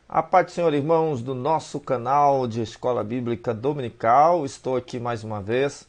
A paz do Senhor, irmãos, do nosso canal de Escola Bíblica Dominical. Estou aqui mais uma vez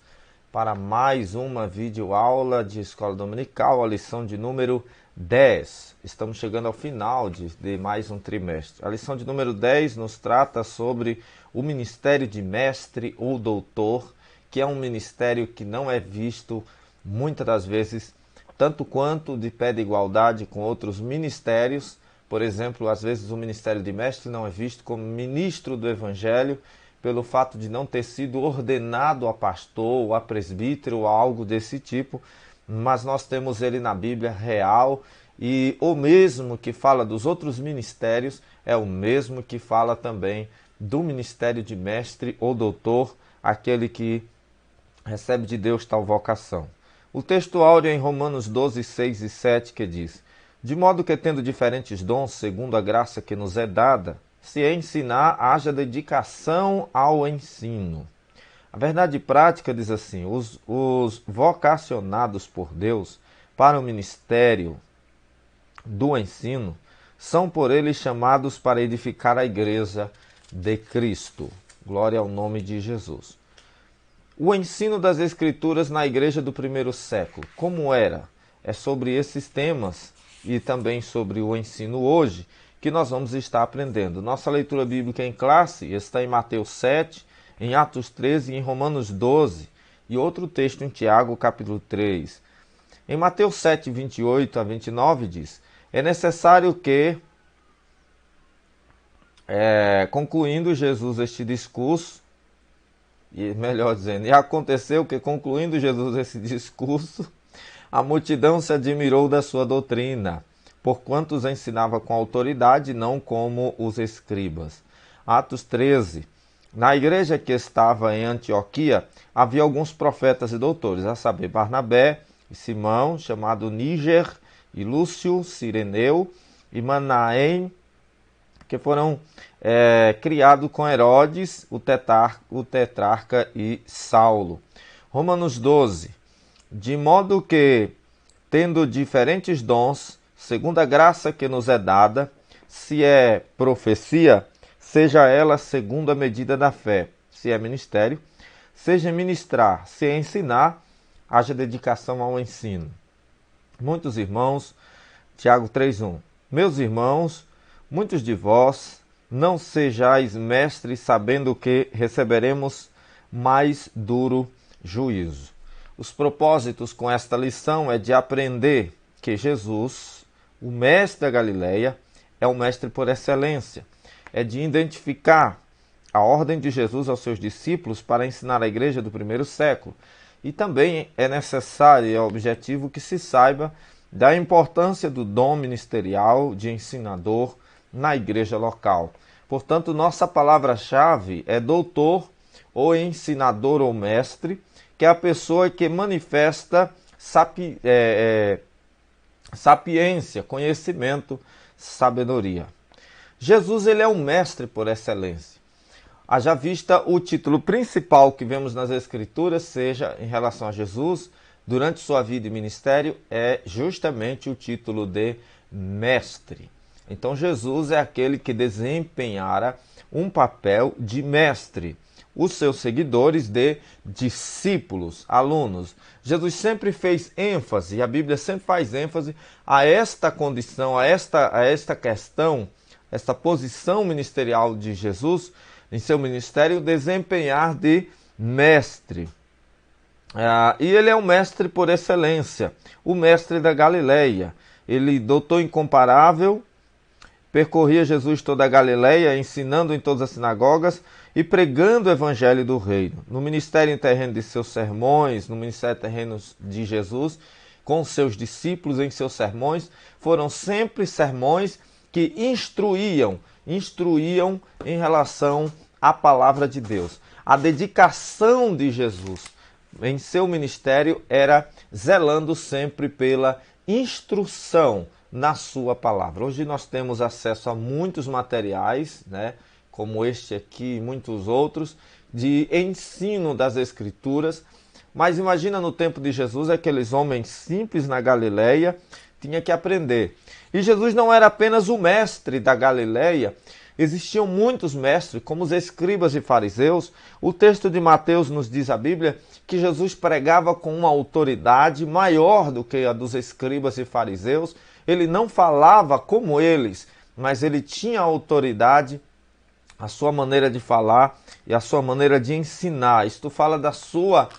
para mais uma videoaula de Escola Dominical, a lição de número 10. Estamos chegando ao final de mais um trimestre. A lição de número 10 nos trata sobre o ministério de mestre ou doutor, que é um ministério que não é visto muitas das vezes tanto quanto de pé de igualdade com outros ministérios. Por exemplo, às vezes o ministério de mestre não é visto como ministro do evangelho pelo fato de não ter sido ordenado a pastor ou a presbítero ou algo desse tipo, mas nós temos ele na Bíblia real, e o mesmo que fala dos outros ministérios é o mesmo que fala também do ministério de mestre ou doutor, aquele que recebe de Deus tal vocação. O texto áureo é em Romanos 12, 6 e 7, que diz: de modo que, tendo diferentes dons, segundo a graça que nos é dada, se ensinar, haja dedicação ao ensino. A verdade prática diz assim: os vocacionados por Deus para o ministério do ensino são por ele chamados para edificar a igreja de Cristo. Glória ao nome de Jesus. O ensino das Escrituras na igreja do primeiro século, como era? É sobre esses temas e também sobre o ensino hoje que nós vamos estar aprendendo. Nossa leitura bíblica em classe está em Mateus 7, em Atos 13 e em Romanos 12, e outro texto em Tiago, capítulo 3. Em Mateus 7, 28 a 29 diz: é necessário que, concluindo Jesus este discurso, e melhor dizendo, e aconteceu que, concluindo Jesus esse discurso, a multidão se admirou da sua doutrina, porquanto os ensinava com autoridade, não como os escribas. Atos 13. Na igreja que estava em Antioquia, havia alguns profetas e doutores, a saber, Barnabé e Simão, chamado Níger, e Lúcio, Cireneu, e Manaém, que foram criados com Herodes, o tetrarca, e Saulo. Romanos 12. De modo que, tendo diferentes dons, segundo a graça que nos é dada, se é profecia, seja ela segundo a medida da fé, se é ministério, seja ministrar, se é ensinar, haja dedicação ao ensino. Muitos irmãos, Tiago 3:1, meus irmãos, muitos de vós não sejais mestres, sabendo que receberemos mais duro juízo. Os propósitos com esta lição é de aprender que Jesus, o mestre da Galileia, é o mestre por excelência. É de identificar a ordem de Jesus aos seus discípulos para ensinar a igreja do primeiro século. E também é necessário e é objetivo que se saiba da importância do dom ministerial de ensinador na igreja local. Portanto, nossa palavra-chave é doutor ou ensinador ou mestre, que é a pessoa que manifesta sapiência, conhecimento, sabedoria. Jesus, ele é um mestre por excelência. Haja vista o título principal que vemos nas Escrituras, seja em relação a Jesus, durante sua vida e ministério, é justamente o título de mestre. Então, Jesus é aquele que desempenhara um papel de mestre. Os seus seguidores de discípulos, alunos. Jesus sempre fez ênfase, e a Bíblia sempre faz ênfase a esta condição, a esta questão, esta posição ministerial de Jesus em seu ministério, desempenhar de mestre. E ele é um mestre por excelência, o mestre da Galileia. Ele, doutor incomparável, percorria Jesus toda a Galileia, ensinando em todas as sinagogas e pregando o evangelho do reino. No ministério terreno de seus sermões, no ministério terreno de Jesus, com seus discípulos em seus sermões, foram sempre sermões que instruíam em relação à palavra de Deus. A dedicação de Jesus em seu ministério era zelando sempre pela instrução na sua palavra. Hoje nós temos acesso a muitos materiais, como este aqui e muitos outros, de ensino das Escrituras. Mas imagina no tempo de Jesus, aqueles homens simples na Galileia tinham que aprender. E Jesus não era apenas o mestre da Galileia, existiam muitos mestres, como os escribas e fariseus. O texto de Mateus nos diz a Bíblia que Jesus pregava com uma autoridade maior do que a dos escribas e fariseus. Ele não falava como eles, mas ele tinha autoridade, a sua maneira de falar e a sua maneira de ensinar. Isto fala da sua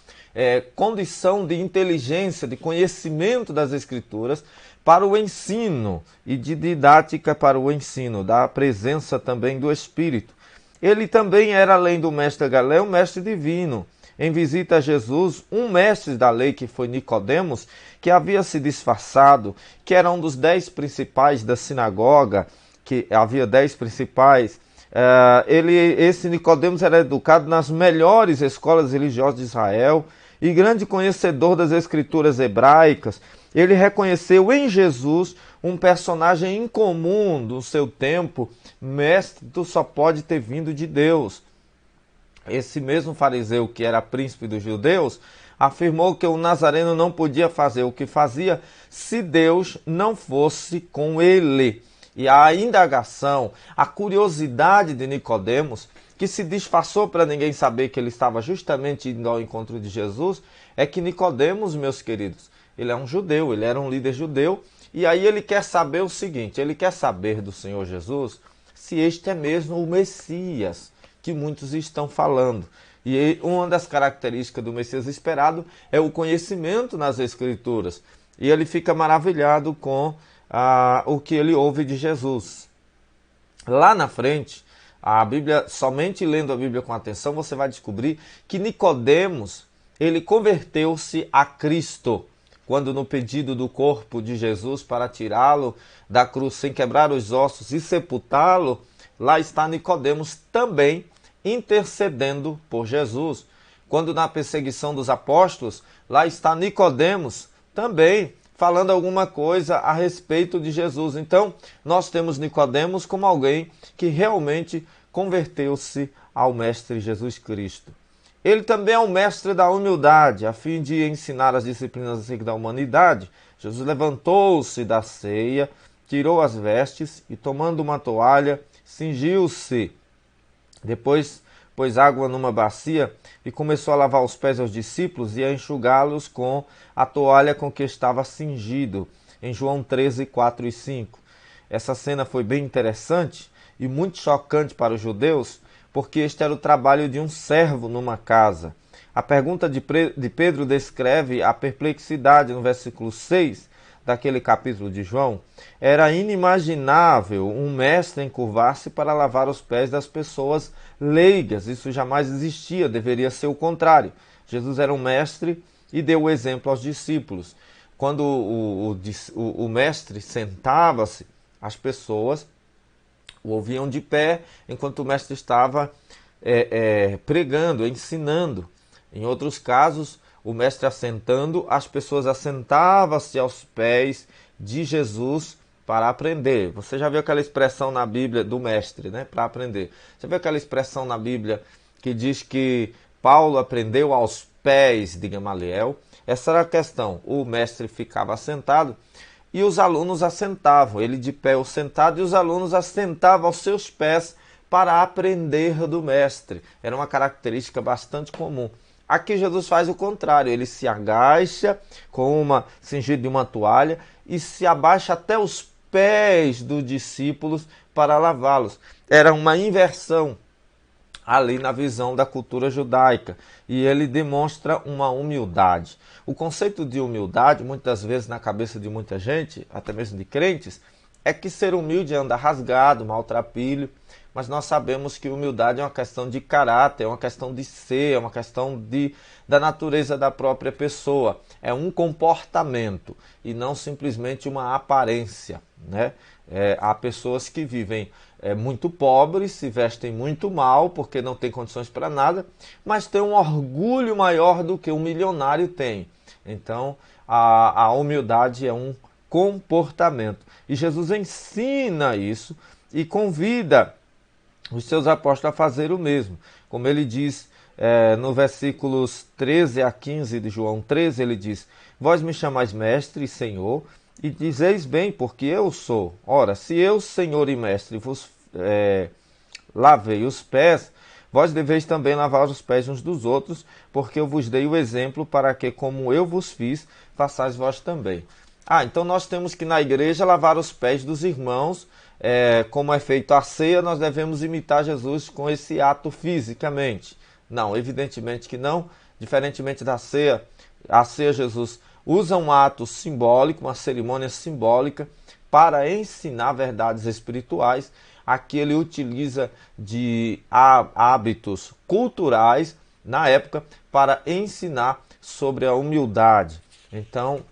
condição de inteligência, de conhecimento das Escrituras para o ensino e de didática para o ensino, da presença também do Espírito. Ele também era, além do mestre Galileu, um mestre divino. Em visita a Jesus, um mestre da lei, que foi Nicodemos, que havia se disfarçado, que era um dos 10 principais da sinagoga, que havia 10 principais. Esse Nicodemos era educado nas melhores escolas religiosas de Israel e grande conhecedor das escrituras hebraicas. Ele reconheceu em Jesus um personagem incomum do seu tempo. Mestre, tu só pode ter vindo de Deus. Esse mesmo fariseu, que era príncipe dos judeus, afirmou que o nazareno não podia fazer o que fazia se Deus não fosse com ele. E a indagação, a curiosidade de Nicodemos, que se disfarçou para ninguém saber que ele estava justamente indo ao encontro de Jesus, é que Nicodemos, meus queridos, ele é um judeu, ele era um líder judeu, e aí ele quer saber o seguinte, ele quer saber do Senhor Jesus se este é mesmo o Messias que muitos estão falando. E uma das características do Messias esperado é o conhecimento nas Escrituras. E ele fica maravilhado com o que ele ouve de Jesus. Lá na frente, a Bíblia, somente lendo a Bíblia com atenção, você vai descobrir que Nicodemos, ele converteu-se a Cristo, quando no pedido do corpo de Jesus para tirá-lo da cruz sem quebrar os ossos e sepultá-lo, lá está Nicodemos também intercedendo por Jesus. Quando na perseguição dos apóstolos, lá está Nicodemos também falando alguma coisa a respeito de Jesus. Então, nós temos Nicodemos como alguém que realmente converteu-se ao Mestre Jesus Cristo. Ele também é o mestre da humildade, a fim de ensinar as disciplinas da humanidade. Jesus levantou-se da ceia, tirou as vestes e, tomando uma toalha, cingiu-se. Depois pôs água numa bacia e começou a lavar os pés aos discípulos e a enxugá-los com a toalha com que estava cingido, em João 13, 4 e 5. Essa cena foi bem interessante e muito chocante para os judeus, porque este era o trabalho de um servo numa casa. A pergunta de Pedro descreve a perplexidade no versículo 6 daquele capítulo de João. Era inimaginável um mestre encurvar-se para lavar os pés das pessoas leigas. Isso jamais existia, deveria ser o contrário. Jesus era um mestre e deu o exemplo aos discípulos. Quando o mestre sentava-se, as pessoas o ouviam de pé, enquanto o mestre estava pregando, ensinando. Em outros casos, o mestre assentando, as pessoas assentavam-se aos pés de Jesus para aprender. Você já viu aquela expressão na Bíblia do mestre, né? Para aprender. Você viu aquela expressão na Bíblia que diz que Paulo aprendeu aos pés de Gamaliel? Essa era a questão. O mestre ficava assentado e os alunos assentavam. Ele de pé ou sentado, e os alunos assentavam aos seus pés para aprender do mestre. Era uma característica bastante comum. Aqui Jesus faz o contrário, ele se agacha com cingido de uma toalha e se abaixa até os pés dos discípulos para lavá-los. Era uma inversão ali na visão da cultura judaica, e ele demonstra uma humildade. O conceito de humildade, muitas vezes na cabeça de muita gente, até mesmo de crentes, é que ser humilde é andar rasgado, maltrapilho, mas nós sabemos que humildade é uma questão de caráter, é uma questão de ser, é uma questão da natureza da própria pessoa. É um comportamento e não simplesmente uma aparência, né? Há pessoas que vivem muito pobres, se vestem muito mal porque não têm condições para nada, mas têm um orgulho maior do que um milionário tem. Então, a humildade é um comportamento. E Jesus ensina isso e convida os seus apóstolos a fazer o mesmo. Como ele diz no versículos 13 a 15 de João 13, ele diz: Vós me chamais mestre e senhor, e dizeis bem, porque eu sou. Ora, se eu, Senhor e Mestre, vos lavei os pés, vós deveis também lavar os pés uns dos outros, porque eu vos dei o exemplo para que, como eu vos fiz, façais vós também. Então nós temos que na igreja lavar os pés dos irmãos, como é feito a ceia, nós devemos imitar Jesus com esse ato fisicamente. Não, evidentemente que não. Diferentemente da ceia, a ceia Jesus usa um ato simbólico, uma cerimônia simbólica, para ensinar verdades espirituais. Aqui ele utiliza de hábitos culturais, na época, para ensinar sobre a humildade. Então,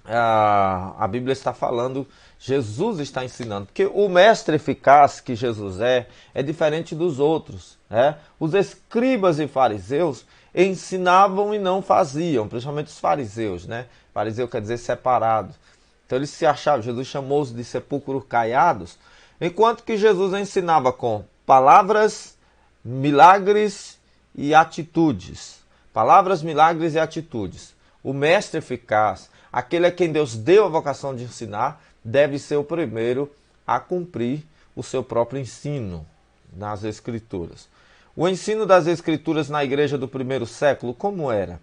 a Bíblia está falando, Jesus está ensinando, porque o mestre eficaz que Jesus é diferente dos outros. Os escribas e fariseus ensinavam e não faziam, principalmente os fariseus. Fariseu quer dizer separado. Então eles se achavam, Jesus chamou-os de sepulcros caiados, enquanto que Jesus ensinava com palavras, milagres e atitudes. Palavras, milagres e atitudes. O mestre eficaz, aquele a quem Deus deu a vocação de ensinar, deve ser o primeiro a cumprir o seu próprio ensino nas Escrituras. O ensino das Escrituras na igreja do primeiro século, como era?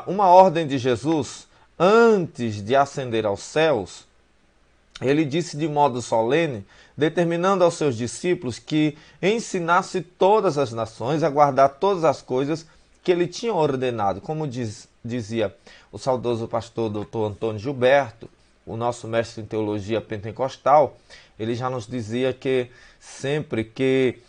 Uma ordem de Jesus, antes de ascender aos céus, ele disse de modo solene, determinando aos seus discípulos que ensinasse todas as nações a guardar todas as coisas que ele tinha ordenado. Como dizia o saudoso pastor Dr. Antônio Gilberto, o nosso mestre em teologia pentecostal, ele já nos dizia que sempre que,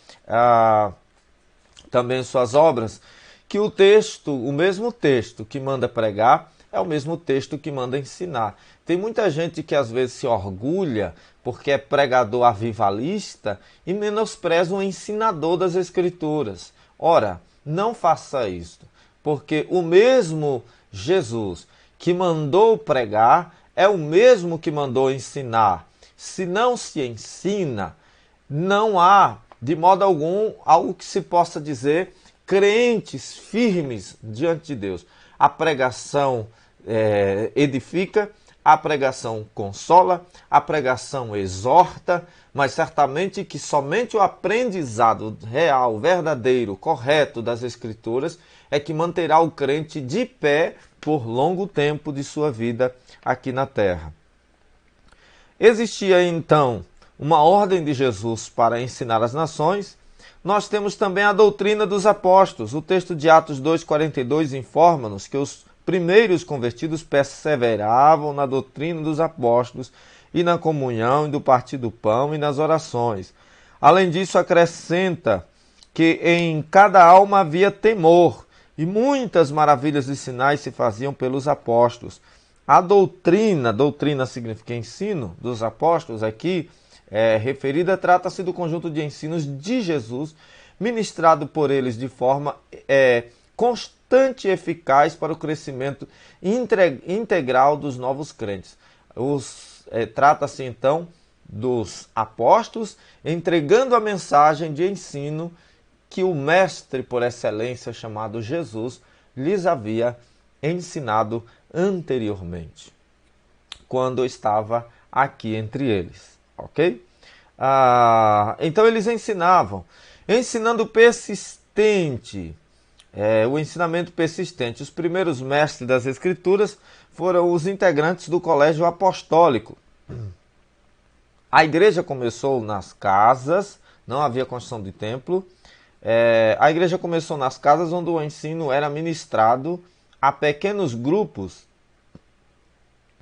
também em suas obras, que o mesmo texto que manda pregar, é o mesmo texto que manda ensinar. Tem muita gente que às vezes se orgulha porque é pregador avivalista e menospreza o ensinador das Escrituras. Ora, não faça isso, porque o mesmo Jesus que mandou pregar é o mesmo que mandou ensinar. Se não se ensina, não há, de modo algum, algo que se possa dizer crentes firmes diante de Deus. A pregação edifica, a pregação consola, a pregação exorta, mas certamente que somente o aprendizado real, verdadeiro, correto das Escrituras é que manterá o crente de pé por longo tempo de sua vida aqui na terra. Existia então uma ordem de Jesus para ensinar as nações. Nós temos também a doutrina dos apóstolos. O texto de Atos 2,42 informa-nos que os primeiros convertidos perseveravam na doutrina dos apóstolos e na comunhão e do partir do pão e nas orações. Além disso, acrescenta que em cada alma havia temor e muitas maravilhas e sinais se faziam pelos apóstolos. A doutrina significa ensino dos apóstolos aqui, referida, trata-se do conjunto de ensinos de Jesus, ministrado por eles de forma constante e eficaz para o crescimento integral dos novos crentes. Trata-se então dos apóstolos entregando a mensagem de ensino que o mestre por excelência chamado Jesus lhes havia ensinado anteriormente, quando estava aqui entre eles. Ok? Então eles ensinavam, ensinando persistente, o ensinamento persistente. Os primeiros mestres das Escrituras foram os integrantes do colégio apostólico. A igreja começou nas casas, não havia construção de templo. A igreja começou nas casas onde o ensino era ministrado a pequenos grupos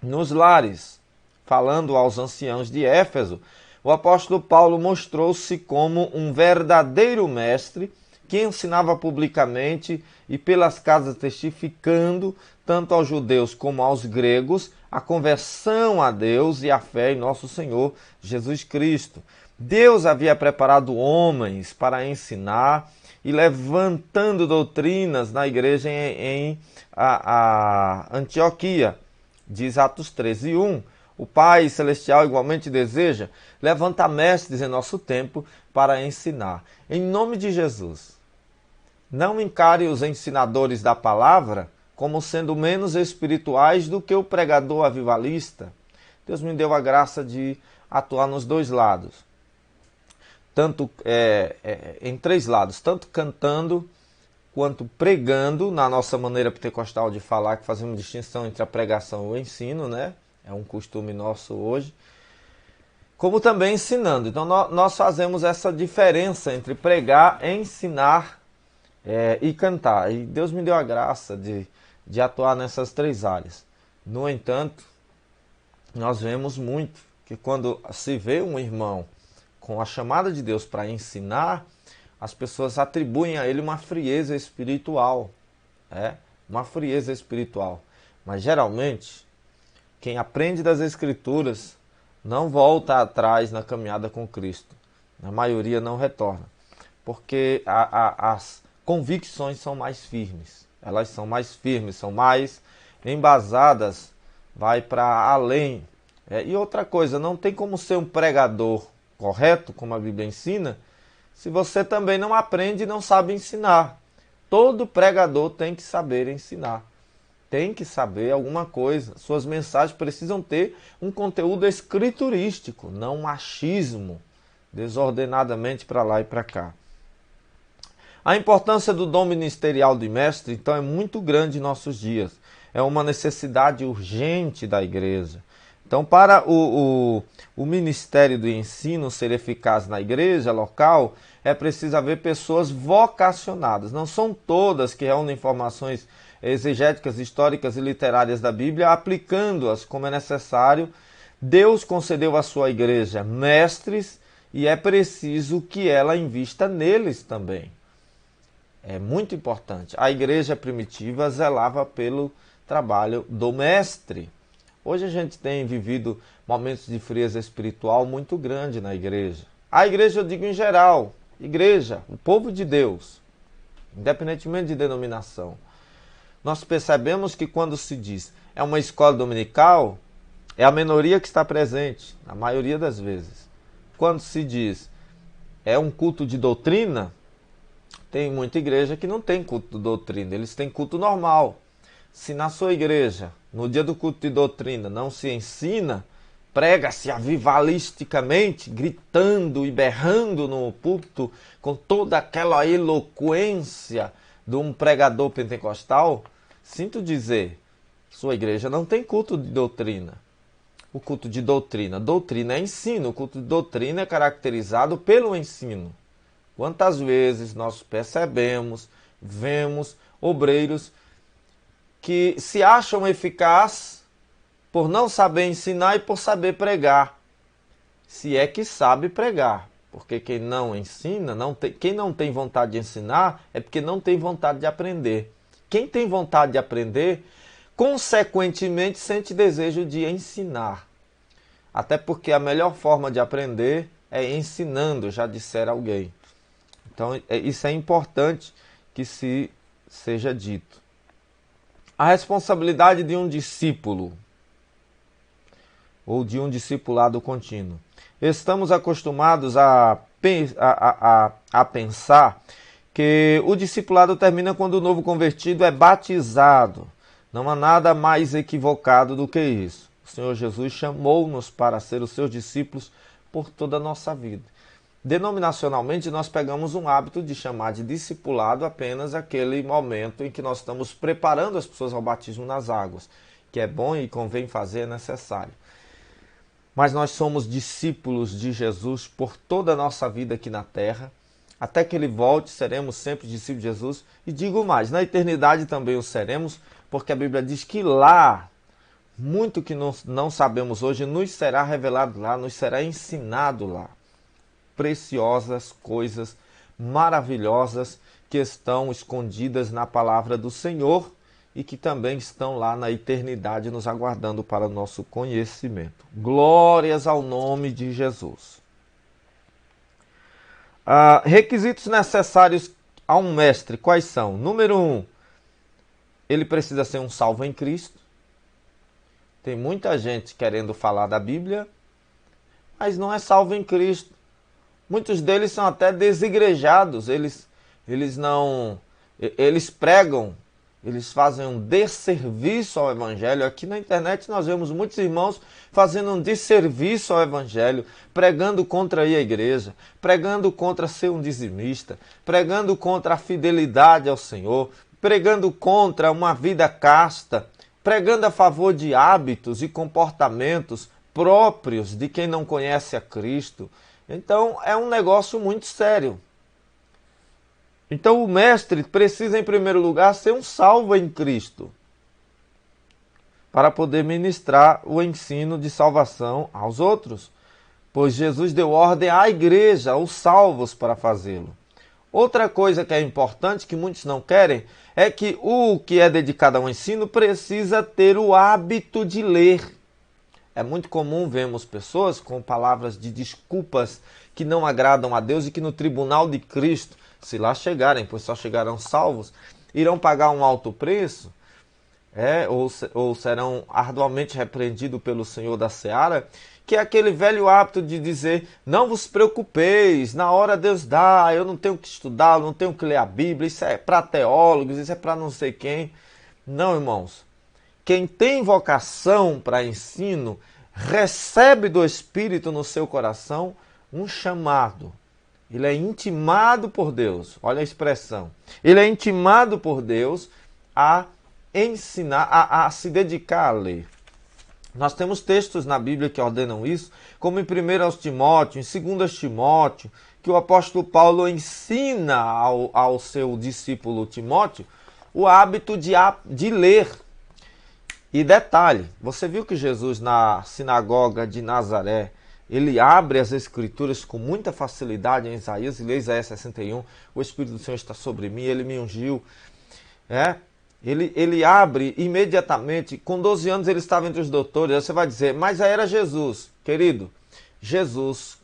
nos lares. Falando aos anciãos de Éfeso, o apóstolo Paulo mostrou-se como um verdadeiro mestre que ensinava publicamente e pelas casas testificando, tanto aos judeus como aos gregos, a conversão a Deus e a fé em nosso Senhor Jesus Cristo. Deus havia preparado homens para ensinar e levantando doutrinas na igreja em Antioquia. Diz Atos 13:1. O Pai Celestial igualmente deseja levantar mestres em nosso tempo para ensinar. Em nome de Jesus, não encare os ensinadores da palavra como sendo menos espirituais do que o pregador avivalista. Deus me deu a graça de atuar nos dois lados. Tanto em três lados, tanto cantando quanto pregando, na nossa maneira pentecostal de falar, que fazemos distinção entre a pregação e o ensino, né? É um costume nosso hoje. Como também ensinando. Então nós fazemos essa diferença entre pregar, ensinar e cantar. E Deus me deu a graça de atuar nessas três áreas. No entanto, nós vemos muito que quando se vê um irmão com a chamada de Deus para ensinar, as pessoas atribuem a ele uma frieza espiritual. Uma frieza espiritual. Mas geralmente, quem aprende das Escrituras não volta atrás na caminhada com Cristo. A maioria não retorna. Porque as convicções são mais firmes. Elas são mais firmes, são mais embasadas, vai para além. E outra coisa, não tem como ser um pregador correto, como a Bíblia ensina, se você também não aprende e não sabe ensinar. Todo pregador tem que saber ensinar. Tem que saber alguma coisa. Suas mensagens precisam ter um conteúdo escriturístico, não um achismo desordenadamente para lá e para cá. A importância do dom ministerial de mestre, então, é muito grande em nossos dias. É uma necessidade urgente da igreja. Então, para o ministério do ensino ser eficaz na igreja local, é preciso haver pessoas vocacionadas. Não são todas que reúnem informações exegéticas, históricas e literárias da Bíblia, aplicando-as como é necessário. Deus concedeu à sua igreja mestres e é preciso que ela invista neles também. É muito importante. A igreja primitiva zelava pelo trabalho do mestre. Hoje a gente tem vivido momentos de frieza espiritual muito grande na igreja. A igreja, eu digo em geral, igreja, o povo de Deus, independentemente de denominação. Nós percebemos que quando se diz é uma escola dominical, é a minoria que está presente, na maioria das vezes. Quando se diz é um culto de doutrina, tem muita igreja que não tem culto de doutrina, eles têm culto normal. Se na sua igreja, no dia do culto de doutrina, não se ensina, prega-se avivalisticamente, gritando e berrando no púlpito, com toda aquela eloquência de um pregador pentecostal, sinto dizer, sua igreja não tem culto de doutrina. O culto de doutrina é ensino, o culto de doutrina é caracterizado pelo ensino. Quantas vezes nós percebemos, vemos obreiros que se acham eficazes por não saber ensinar e por saber pregar. Se é que sabe pregar. Porque quem não ensina, quem não tem vontade de ensinar, é porque não tem vontade de aprender. Quem tem vontade de aprender, consequentemente, sente desejo de ensinar. Até porque a melhor forma de aprender é ensinando, já dissera alguém. Então, isso é importante que seja dito. A responsabilidade de um discípulo, ou de um discipulado contínuo. Estamos acostumados a pensar que o discipulado termina quando o novo convertido é batizado. Não há nada mais equivocado do que isso. O Senhor Jesus chamou-nos para ser os seus discípulos por toda a nossa vida. Denominacionalmente, nós pegamos um hábito de chamar de discipulado apenas aquele momento em que nós estamos preparando as pessoas ao batismo nas águas, que é bom e convém fazer, é necessário. Mas nós somos discípulos de Jesus por toda a nossa vida aqui na terra. Até que Ele volte, seremos sempre discípulos de Jesus. E digo mais, na eternidade também o seremos, porque a Bíblia diz que lá, muito que não sabemos hoje, nos será revelado lá, nos será ensinado lá. Preciosas coisas maravilhosas que estão escondidas na palavra do Senhor e que também estão lá na eternidade nos aguardando para o nosso conhecimento. Glórias ao nome de Jesus. Requisitos necessários a um mestre, quais são? Número 1, ele precisa ser um salvo em Cristo. Tem muita gente querendo falar da Bíblia, mas não é salvo em Cristo. Muitos deles são até desigrejados, eles pregam Eles fazem um desserviço ao Evangelho. Aqui na internet nós vemos muitos irmãos fazendo um desserviço ao Evangelho, pregando contra a igreja, pregando contra ser um dizimista, pregando contra a fidelidade ao Senhor, pregando contra uma vida casta, pregando a favor de hábitos e comportamentos próprios de quem não conhece a Cristo. Então é um negócio muito sério. Então o mestre precisa, em primeiro lugar, ser um salvo em Cristo, para poder ministrar o ensino de salvação aos outros, pois Jesus deu ordem à igreja, aos salvos, para fazê-lo. Outra coisa que é importante, que muitos não querem, é que o que é dedicado ao ensino precisa ter o hábito de ler. É muito comum vermos pessoas com palavras de desculpas que não agradam a Deus e que no tribunal de Cristo, se lá chegarem, pois só chegarão salvos, irão pagar um alto preço, ou serão arduamente repreendidos pelo Senhor da Seara, que é aquele velho hábito de dizer: não vos preocupeis, na hora Deus dá, eu não tenho que estudar, eu não tenho que ler a Bíblia, isso é para teólogos, isso é para não sei quem. Não, irmãos. Quem tem vocação para ensino, recebe do Espírito no seu coração um chamado. Ele é intimado por Deus, olha a expressão. Ele é intimado por Deus a ensinar, a se dedicar a ler. Nós temos textos na Bíblia que ordenam isso, como em 1 Timóteo, em 2 Timóteo, que o apóstolo Paulo ensina ao seu discípulo Timóteo o hábito de ler. E detalhe, você viu que Jesus na sinagoga de Nazaré, ele abre as Escrituras com muita facilidade em Isaías, e lê Isaías 61, o Espírito do Senhor está sobre mim, ele me ungiu. Ele abre imediatamente, com 12 anos ele estava entre os doutores, aí você vai dizer, mas aí era Jesus. Querido, Jesus,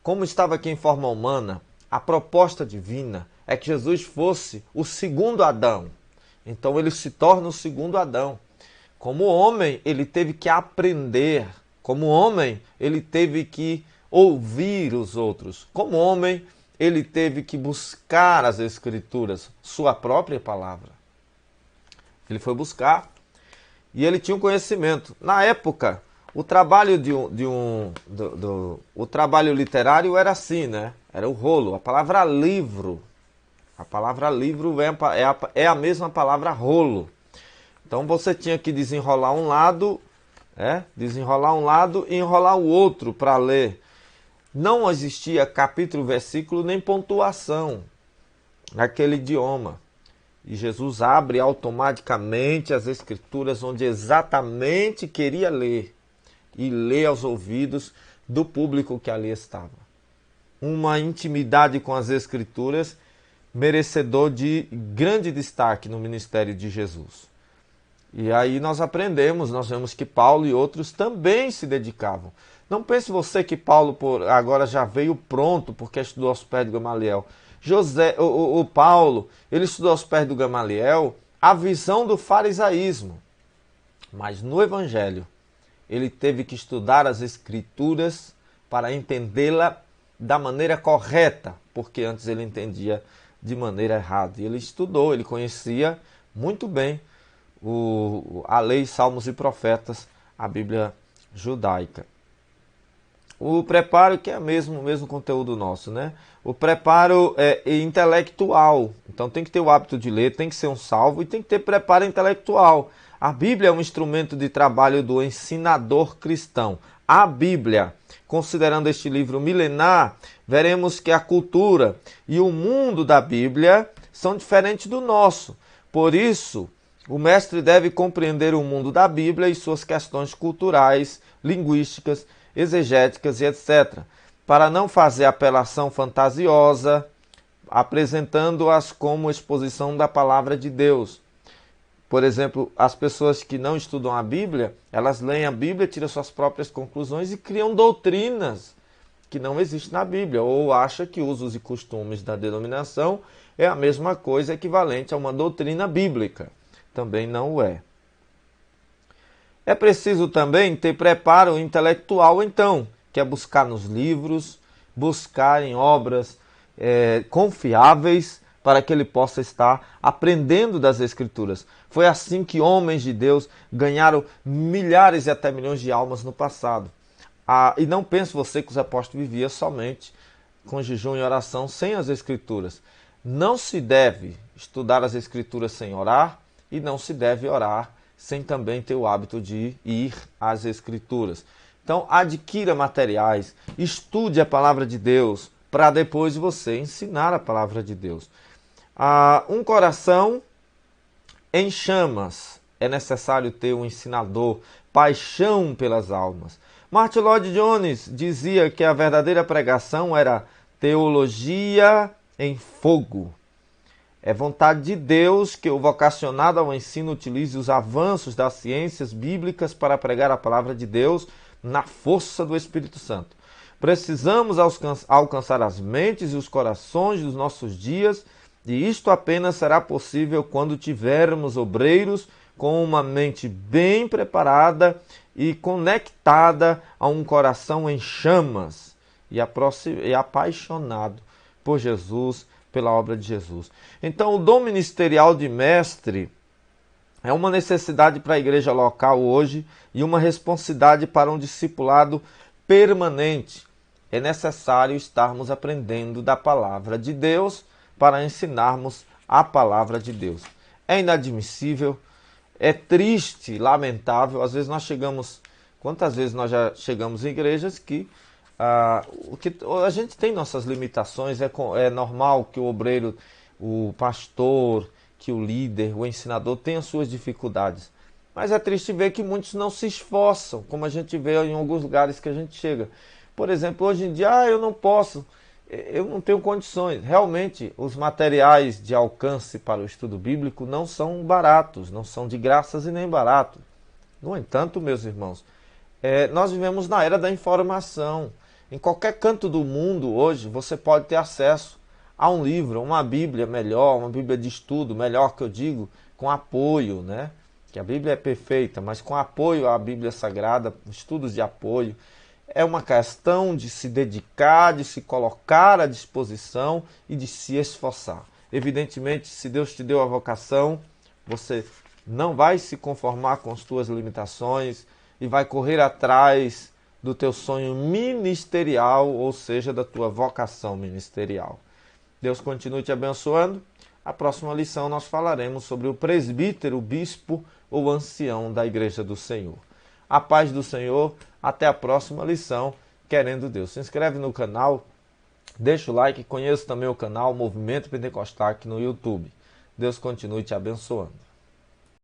como estava aqui em forma humana, a proposta divina é que Jesus fosse o segundo Adão. Então ele se torna o segundo Adão. Como homem, ele teve que aprender. Como homem, ele teve que ouvir os outros. Como homem, ele teve que buscar as Escrituras, sua própria palavra. Ele foi buscar e ele tinha um conhecimento. Na época, o trabalho o trabalho literário era assim, né? Era o rolo. A palavra livro. A palavra livro é a mesma palavra rolo. Então você tinha que desenrolar um lado e enrolar o outro para ler. Não existia capítulo, versículo, nem pontuação naquele idioma. E Jesus abre automaticamente as Escrituras onde exatamente queria ler. E lê aos ouvidos do público que ali estava. Uma intimidade com as Escrituras merecedor de grande destaque no ministério de Jesus. E aí nós vemos que Paulo e outros também se dedicavam. Não pense você que Paulo agora já veio pronto porque estudou aos pés de Gamaliel. Paulo, ele estudou aos pés do Gamaliel a visão do farisaísmo. Mas no Evangelho, ele teve que estudar as Escrituras para entendê-la da maneira correta, porque antes ele entendia de maneira errada. E ele estudou, ele conhecia muito bem a lei, Salmos e Profetas, a Bíblia judaica. O preparo, que é o mesmo conteúdo nosso, né? O preparo é intelectual. Então tem que ter o hábito de ler, tem que ser um salvo e tem que ter preparo intelectual. A Bíblia é um instrumento de trabalho do ensinador cristão. A Bíblia, considerando este livro milenar, veremos que a cultura e o mundo da Bíblia são diferentes do nosso. Por isso, o mestre deve compreender o mundo da Bíblia e suas questões culturais, linguísticas, exegéticas e etc., para não fazer apelação fantasiosa, apresentando-as como exposição da palavra de Deus. Por exemplo, as pessoas que não estudam a Bíblia, elas leem a Bíblia, tiram suas próprias conclusões e criam doutrinas que não existem na Bíblia, ou acham que usos e costumes da denominação é a mesma coisa, equivalente a uma doutrina bíblica. Também não o é. É preciso também ter preparo intelectual, então, que é buscar nos livros, buscar em obras confiáveis, para que ele possa estar aprendendo das Escrituras. Foi assim que homens de Deus ganharam milhares e até milhões de almas no passado. E não pense você que os apóstolos viviam somente com jejum e oração sem as Escrituras. Não se deve estudar as Escrituras sem orar e não se deve orar sem também ter o hábito de ir às Escrituras. Então, adquira materiais, estude a palavra de Deus, para depois você ensinar a palavra de Deus. Um coração em chamas. É necessário ter um ensinador, paixão pelas almas. Martin Lloyd Jones dizia que a verdadeira pregação era teologia em fogo. É vontade de Deus que o vocacionado ao ensino utilize os avanços das ciências bíblicas para pregar a palavra de Deus na força do Espírito Santo. Precisamos alcançar as mentes e os corações dos nossos dias, e isto apenas será possível quando tivermos obreiros com uma mente bem preparada e conectada a um coração em chamas e apaixonado por Jesus, pela obra de Jesus. Então, o dom ministerial de mestre é uma necessidade para a igreja local hoje e uma responsabilidade para um discipulado permanente. É necessário estarmos aprendendo da palavra de Deus para ensinarmos a palavra de Deus. É inadmissível, é triste, lamentável. Às vezes quantas vezes nós já chegamos em igrejas que a gente tem nossas limitações, é normal que o obreiro, o pastor, que o líder, o ensinador tenha suas dificuldades. Mas é triste ver que muitos não se esforçam, como a gente vê em alguns lugares que a gente chega. Por exemplo, hoje em dia, eu não posso, eu não tenho condições. Realmente, os materiais de alcance para o estudo bíblico não são baratos, não são de graças e nem baratos. No entanto, meus irmãos, nós vivemos na era da informação. Em qualquer canto do mundo hoje você pode ter acesso a um livro, uma Bíblia melhor, uma Bíblia de estudo melhor, que eu digo, com apoio, né? Que a Bíblia é perfeita, mas com apoio à Bíblia Sagrada, estudos de apoio. É uma questão de se dedicar, de se colocar à disposição e de se esforçar. Evidentemente, se Deus te deu a vocação, você não vai se conformar com as tuas limitações e vai correr atrás do teu sonho ministerial, ou seja, da tua vocação ministerial. Deus continue te abençoando. A próxima lição nós falaremos sobre o presbítero, o bispo ou ancião da Igreja do Senhor. A paz do Senhor, até a próxima lição, querendo Deus. Se inscreve no canal, deixa o like, conheça também o canal Movimento Pentecostal aqui no YouTube. Deus continue te abençoando.